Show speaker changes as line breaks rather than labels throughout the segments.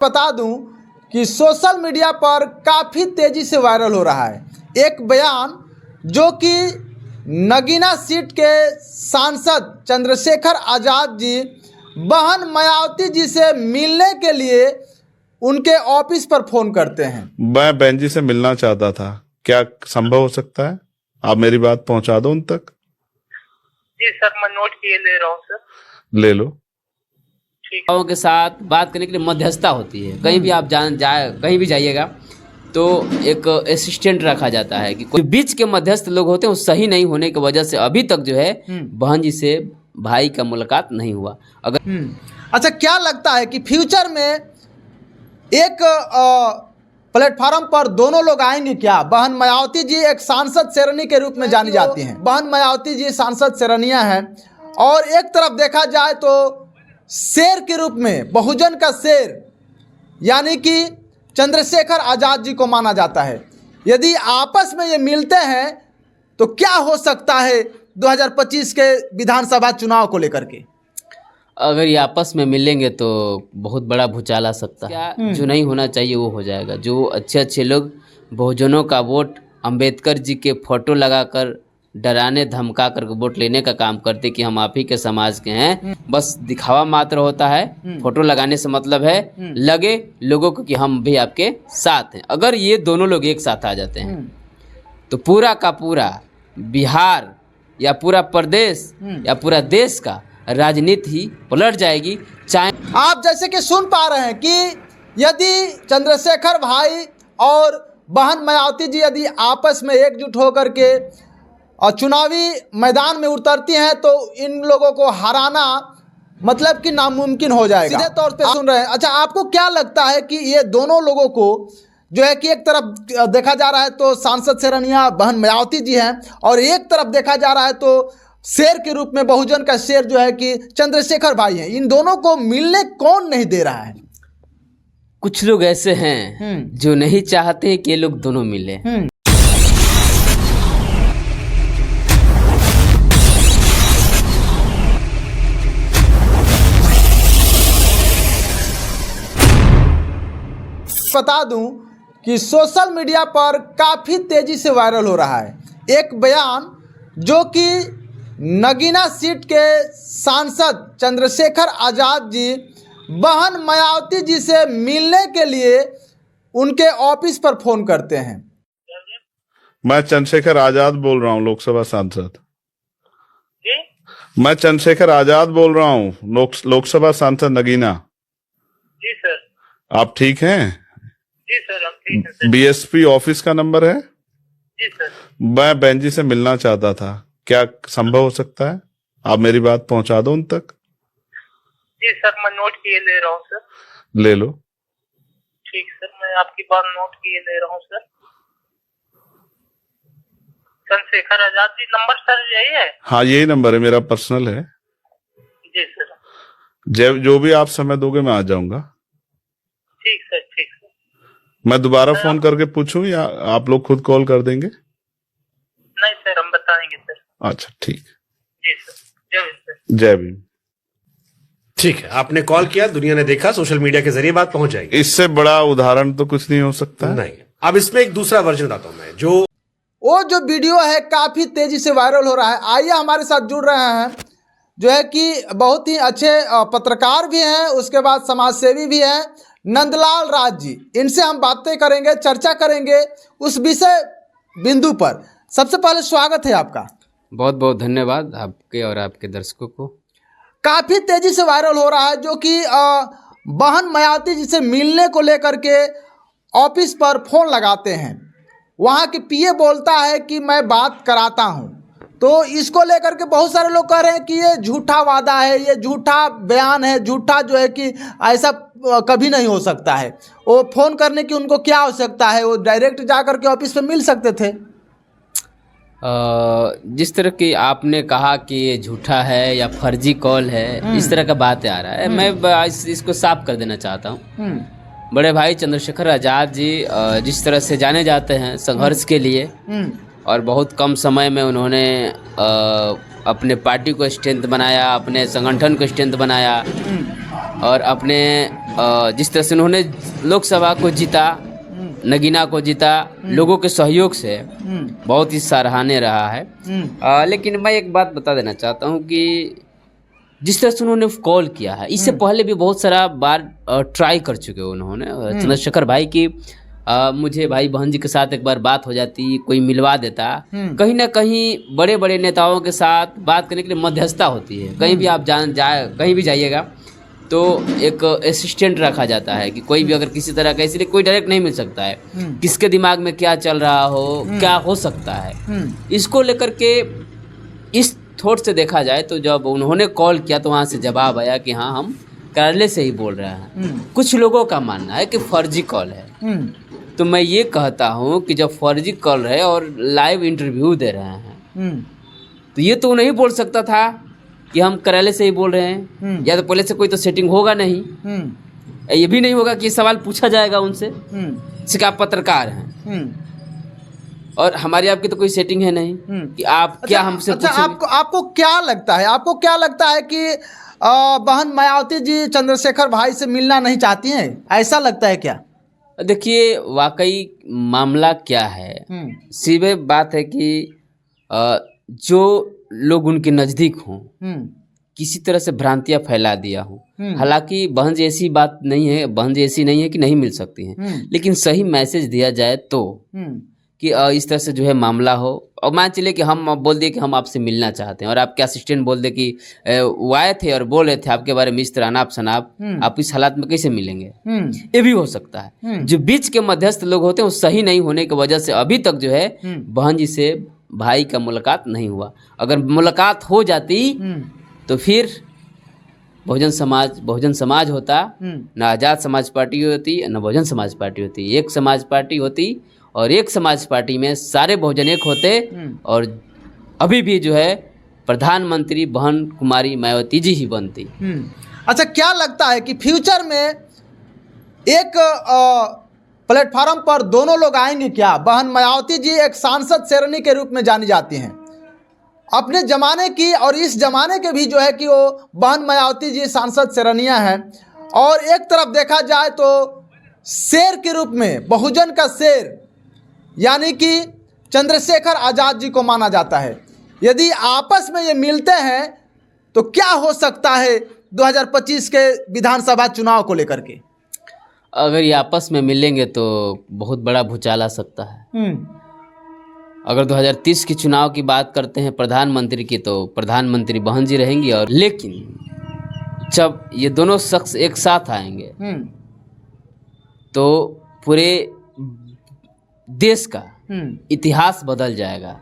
बता दूं कि सोशल मीडिया पर काफ़ी तेज़ी से वायरल हो रहा है एक बयान जो कि नगीना सीट के सांसद चंद्रशेखर आज़ाद जी बहन मायावती जी से मिलने के लिए उनके ऑफिस पर फ़ोन करते हैं।
मैं बहन जी से मिलना चाहता था, क्या संभव हो सकता है? आप मेरी बात पहुंचा दो उन तक।
जी सर, मैं नोट किए ले रहा हूँ सर।
ले लो।
लोगों के साथ बात करने के लिए मध्यस्थता होती है। कहीं भी आप कहीं भी जाइएगा तो एक असिस्टेंट रखा जाता है कि कोई बीच के मध्यस्थ लोग होते हैं, वो सही नहीं होने की वजह से अभी तक जो है बहन जी से भाई का मुलाकात नहीं हुआ। अगर
अच्छा, क्या लगता है कि फ्यूचर में एक प्लेटफार्म पर दोनों लोग आएंगे क्या? बहन मायावती जी एक सांसद शेरनी के रूप में जानी जाती हैं। बहन मायावती जी सांसद शेरनिया हैं और एक तरफ देखा जाए तो शेर के रूप में बहुजन का शेर यानी कि चंद्रशेखर आज़ाद जी को माना जाता है। यदि आपस में ये मिलते हैं तो क्या हो सकता है 2025 के विधानसभा चुनाव को लेकर के?
अगर ये आपस में मिलेंगे तो बहुत बड़ा भूचाल आ सकता है। जो नहीं होना चाहिए वो हो जाएगा। जो अच्छे लोग बहुजनों का वोट अंबेडकर जी के फोटो लगाकर डराने धमका कर वोट लेने का काम करते कि हम आप ही के समाज के हैं, बस दिखावा मात्र होता है। फोटो लगाने से मतलब है लगे लोगों को कि हम भी आपके साथ हैं। अगर ये दोनों लोग एक साथ आ जाते हैं तो पूरा का पूरा बिहार या पूरा प्रदेश या पूरा देश का राजनीति ही पलट जाएगी। चाहे
आप जैसे कि सुन पा रहे हैं कि यदि चंद्रशेखर भाई और बहन मायावती जी यदि आपस में एकजुट होकर के और चुनावी मैदान में उतरती हैं तो इन लोगों को हराना मतलब कि नामुमकिन हो जाएगा। सीधे तौर पे सुन रहे हैं। अच्छा, आपको क्या लगता है कि ये दोनों लोगों को जो है कि एक तरफ देखा जा रहा है तो सांसद शेरनिया बहन मायावती जी हैं और एक तरफ देखा जा रहा है तो शेर के रूप में बहुजन का शेर जो है कि चंद्रशेखर भाई हैं, इन दोनों को मिलने कौन नहीं दे रहा है?
कुछ लोग ऐसे हैं जो नहीं चाहते कि ये लोग दोनों मिले।
बता दूं कि सोशल मीडिया पर काफ़ी तेज़ी से वायरल हो रहा है एक बयान जो कि नगीना सीट के सांसद चंद्रशेखर आज़ाद जी बहन मायावती जी से मिलने के लिए उनके ऑफिस पर फ़ोन करते हैं।
मैं चंद्रशेखर आज़ाद बोल रहा हूँ, लोकसभा सांसद। मैं चंद्रशेखर आज़ाद बोल रहा हूँ, लोकसभा सांसद नगीना।
जी सर।
आप ठीक हैं?
जी सर, हम ठीक हैं सर।
बीएसपी ऑफिस का नंबर है?
जी सर।
मैं बहन जी से मिलना चाहता था, क्या संभव हो सकता है? आप मेरी बात पहुंचा दो उन तक।
जी सर, मैं नोट किए ले रहा हूँ सर।
ले लो।
ठीक सर, मैं आपकी बात नोट किए ले रहा हूँ sir. Chandrashekhar Azad ji number sir यही है?
हाँ, यही नंबर है, मेरा पर्सनल है।
जी सर।
जो भी आप समय दोगे मैं आ जाऊंगा।
ठीक सर, ठीक सर।
मैं दोबारा फोन करके पूछूं या आप लोग खुद कॉल कर देंगे?
नहीं सर, हम बताएंगे सर।
अच्छा, ठीक।
जी सर, जय भीम सर।
जय भीम।
ठीक है, आपने कॉल किया, दुनिया ने देखा, सोशल मीडिया के जरिए बात पहुंच जाएगी।
इससे बड़ा उदाहरण तो कुछ नहीं हो सकता है।
नहीं, अब इसमें एक दूसरा वर्जन बताता हूं मैं।
जो वीडियो है काफ़ी तेज़ी से वायरल हो रहा है। आइए हमारे साथ जुड़ रहे हैं जो है कि बहुत ही अच्छे पत्रकार भी हैं, उसके बाद समाजसेवी भी हैं, नंदलाल राज जी। इनसे हम बातें करेंगे, चर्चा करेंगे उस विषय बिंदु पर। सबसे पहले स्वागत है आपका।
बहुत बहुत धन्यवाद आपके और आपके दर्शकों को।
काफ़ी तेज़ी से वायरल हो रहा है जो कि बहन मायावती जी से मिलने को लेकर के ऑफिस पर फ़ोन लगाते हैं। वहाँ के पीए बोलता है कि मैं बात कराता हूँ, तो इसको लेकर के बहुत सारे लोग कह रहे हैं कि ये झूठा वादा है, ये झूठा बयान है, झूठा जो है कि ऐसा कभी नहीं हो सकता है। वो फ़ोन करने की उनको क्या आवश्यकता है, वो डायरेक्ट जा कर के ऑफिस पे मिल सकते थे।
जिस तरह की आपने कहा कि ये झूठा है या फर्जी कॉल है, इस तरह का बात आ रहा है। मैं इसको साफ कर देना चाहता हूँ। बड़े भाई चंद्रशेखर आज़ाद जी जिस तरह से जाने जाते हैं संघर्ष के लिए, और बहुत कम समय में उन्होंने अपने पार्टी को स्ट्रेंथ बनाया, अपने संगठन को स्ट्रेंथ बनाया और अपने जिस तरह से उन्होंने लोकसभा को जीता, नगीना को जीता, लोगों के सहयोग से बहुत ही सराहनीय रहा है। लेकिन मैं एक बात बता देना चाहता हूँ कि जिस तरह से उन्होंने कॉल किया है, इससे पहले भी बहुत सारा बार ट्राई कर चुके उन्होंने चंद्रशेखर भाई की। मुझे भाई बहन जी के साथ एक बार बात हो जाती, कोई मिलवा देता। कहीं ना कहीं बड़े बड़े नेताओं के साथ बात करने के लिए मध्यस्थता होती है। कहीं भी आप कहीं भी जाइएगा तो एक असिस्टेंट रखा जाता है कि कोई भी अगर किसी तरह का, इसलिए कोई डायरेक्ट नहीं मिल सकता है, किसके दिमाग में क्या चल रहा हो, क्या हो सकता है। इसको लेकर के इस थॉट से देखा जाए तो जब उन्होंने कॉल किया तो वहाँ से जवाब आया कि हाँ, हम कार्यालय से ही बोल रहे हैं। कुछ लोगों का मानना है कि फर्जी कॉल है। तो मैं ये कहता हूँ कि जब फर्जी कॉल है और लाइव इंटरव्यू दे रहे हैं तो ये तो नहीं बोल सकता था कि हम कार्यालय से ही बोल रहे हैं, या तो पहले से कोई तो सेटिंग होगा नहीं। ये भी नहीं होगा कि ये सवाल पूछा जाएगा उनसे कि आप पत्रकार हैं और हमारी आपकी तो कोई सेटिंग है नहीं कि आप क्या हमसे पूछेंगे।
आपको क्या लगता है, कि बहन मायावती जी चंद्रशेखर भाई से मिलना नहीं चाहती हैं, ऐसा लगता है क्या?
देखिए, वाकई मामला क्या है, सीधे बात है कि जो लोग उनके नज़दीक हों किसी तरह से भ्रांतियां फैला दिया हूँ। हालांकि बहन जी ऐसी बात नहीं है, बहन जी ऐसी नहीं है कि नहीं मिल सकती हैं, लेकिन सही मैसेज दिया जाए तो कि इस तरह से जो है मामला हो। और मान चलिए कि हम बोल दिए कि हम आपसे मिलना चाहते हैं और आपके असिस्टेंट बोल दे कि वो आए थे और बोल रहे थे आपके बारे में इस तरह अनाप शनाप, आप इस हालात में कैसे मिलेंगे, ये भी हो सकता है। जो बीच के मध्यस्थ लोग होते हैं वो सही नहीं होने की वजह से अभी तक जो है बहन जी से भाई का मुलाकात नहीं हुआ। अगर मुलाकात हो जाती तो फिर बहुजन समाज होता, न आज़ाद समाज पार्टी होती, न बहुजन समाज पार्टी होती। एक समाज पार्टी होती और एक समाज पार्टी में सारे बहुजन एक होते और अभी भी जो है प्रधानमंत्री बहन कुमारी मायावती जी ही बनती।
अच्छा, क्या लगता है कि फ्यूचर में एक प्लेटफार्म पर दोनों लोग आएंगे क्या? बहन मायावती जी एक सांसद शेरनी के रूप में जानी जाती हैं, अपने ज़माने की और इस ज़माने के भी जो है कि वो बहन मायावती जी सांसद शेरनिया हैं। और एक तरफ देखा जाए तो शेर के रूप में, बहुजन का शेर यानी कि चंद्रशेखर आज़ाद जी को माना जाता है। यदि आपस में ये मिलते हैं तो क्या हो सकता है 2025 के विधानसभा चुनाव को लेकर के?
अगर ये आपस में मिलेंगे तो बहुत बड़ा भूचाल आ सकता है। अगर 2030 के चुनाव की बात करते हैं प्रधानमंत्री की, तो प्रधानमंत्री बहन जी रहेंगी। और लेकिन जब ये दोनों शख्स एक साथ आएंगे तो पूरे देश का इतिहास बदल जाएगा।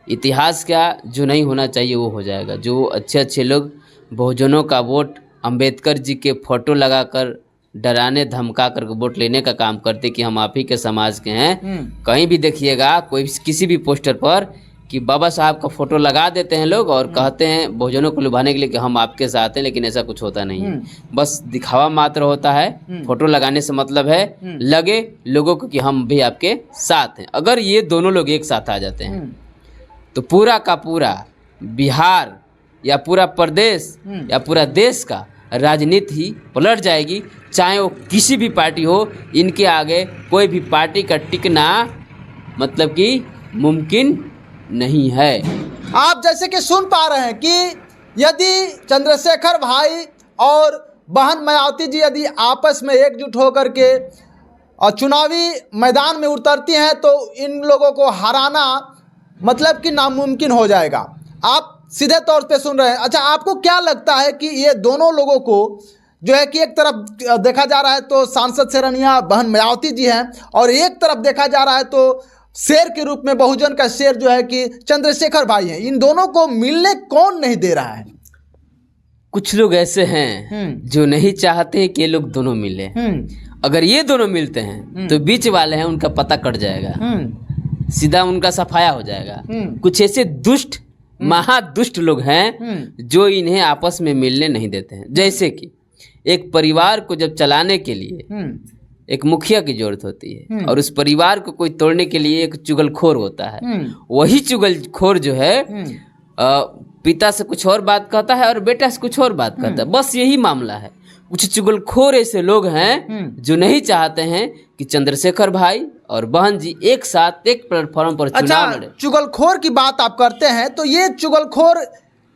इतिहास क्या, जो नहीं होना चाहिए वो हो जाएगा। जो अच्छे अच्छे लोग बहुजनों का वोट अंबेडकर जी के फोटो लगाकर डराने धमका कर वोट लेने का काम करते कि हम आप ही के समाज के हैं, कहीं भी देखिएगा कोई किसी भी पोस्टर पर कि बाबा साहब का फोटो लगा देते हैं लोग और कहते हैं बहुजनों को लुभाने के लिए कि हम आपके साथ हैं, लेकिन ऐसा कुछ होता नहीं है। बस दिखावा मात्र होता है। फोटो लगाने से मतलब है लगे लोगों को कि हम भी आपके साथ हैं। अगर ये दोनों लोग एक साथ आ जाते हैं तो पूरा का पूरा बिहार या पूरा प्रदेश या पूरा देश का राजनीति ही पलट जाएगी। चाहे वो किसी भी पार्टी हो, इनके आगे कोई भी पार्टी का टिकना मतलब कि मुमकिन नहीं है।
आप जैसे कि सुन पा रहे हैं कि यदि चंद्रशेखर भाई और बहन मायावती जी यदि आपस में एकजुट होकर के चुनावी मैदान में उतरती हैं तो इन लोगों को हराना मतलब कि नामुमकिन हो जाएगा। आप सीधे तौर पे सुन रहे हैं। अच्छा, आपको क्या लगता है कि ये दोनों लोगों को जो है कि एक तरफ देखा जा रहा है तो सांसद शेरनिया बहन मायावती जी हैं और एक तरफ देखा जा रहा है तो शेर के रूप में बहुजन का शेर जो है कि चंद्रशेखर भाई हैं, इन दोनों को मिलने कौन नहीं दे रहा है?
कुछ लोग ऐसे हैं जो नहीं चाहते हैं कि ये लोग दोनों मिले। अगर ये दोनों मिलते हैं तो बीच वाले हैं उनका पता कट जाएगा, सीधा उनका सफाया हो जाएगा। कुछ ऐसे दुष्ट महादुष्ट लोग हैं जो इन्हें आपस में मिलने नहीं देते हैं। जैसे कि एक परिवार को जब चलाने के लिए एक मुखिया की जरूरत होती है और उस परिवार को कोई तोड़ने के लिए एक चुगलखोर होता है। वही चुगलखोर जो है पिता से कुछ और बात कहता है और बेटा से कुछ और बात कहता है। बस यही मामला है। कुछ चुगलखोर ऐसे लोग हैं जो नहीं चाहते हैं कि चंद्रशेखर भाई और बहन जी एक साथ एक प्लेटफॉर्म पर चुनाव
अच्छा,
लड़े।
चुगलखोर की बात आप करते हैं तो ये चुगलखोर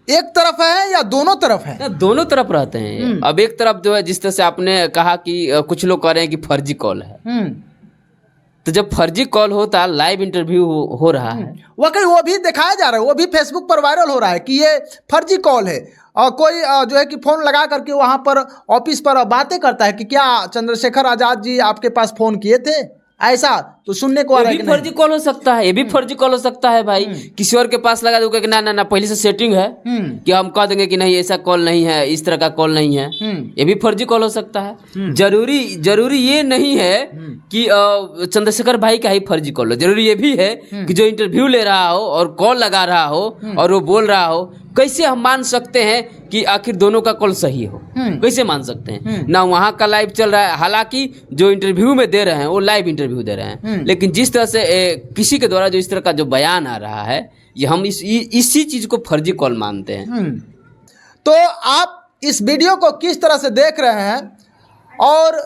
एक तरफ है या दोनों तरफ है?
ना, दोनों तरफ रहते हैं। अब एक तरफ जो है, जिस तरह से आपने कहा कि कुछ लोग कह रहे हैं कि फर्जी कॉल है, तो जब फर्जी कॉल होता, लाइव इंटरव्यू हो रहा है,
वो भी दिखाया जा रहा है, वो भी फेसबुक पर वायरल हो रहा है कि ये फर्जी कॉल है और कोई जो है कि फोन लगा करके वहां पर ऑफिस पर बातें करता है कि क्या चंद्रशेखर आजाद जी आपके पास फोन किए थे, ऐसा तो सुनने को आ रहा है
ये
कि
भी फर्जी कॉल हो सकता है, ये भी फर्जी कॉल हो सकता है भाई। किसी और के पास लगा दो कि ना ना ना पहले से सेटिंग है कि हम कह देंगे कि नहीं ऐसा कॉल नहीं है, इस तरह का कॉल नहीं है, ये भी फर्जी कॉल हो सकता है। जरूरी ये नहीं है कि चंद्रशेखर भाई का ही फर्जी कॉल हो, जरूरी ये भी है कि जो इंटरव्यू ले रहा हो और कॉल लगा रहा हो और वो बोल रहा हो, कैसे हम मान सकते हैं कि आखिर दोनों का कॉल सही हो? कैसे मान सकते हैं? ना वहाँ का लाइव चल रहा है, हालांकि जो इंटरव्यू में दे रहे हैं वो लाइव इंटरव्यू दे रहे हैं, लेकिन जिस तरह से किसी के द्वारा जो इस तरह का जो बयान आ रहा है, ये हम इसी चीज को फर्जी कॉल मानते हैं।
तो आप इस वीडियो को किस तरह से देख रहे हैं, और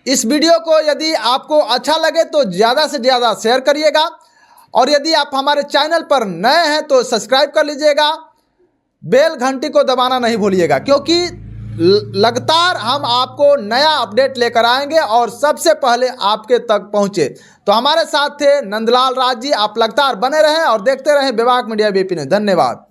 इस वीडियो को यदि आपको अच्छा लगे तो ज़्यादा से ज़्यादा शेयर करिएगा, और यदि आप हमारे चैनल पर नए हैं तो सब्सक्राइब कर लीजिएगा, बेल घंटी को दबाना नहीं भूलिएगा, क्योंकि लगातार हम आपको नया अपडेट लेकर आएंगे और सबसे पहले आपके तक पहुंचे। तो हमारे साथ थे नंदलाल राज जी। आप लगातार बने रहें और देखते रहें विभाग मीडिया BP न्यूज़। धन्यवाद।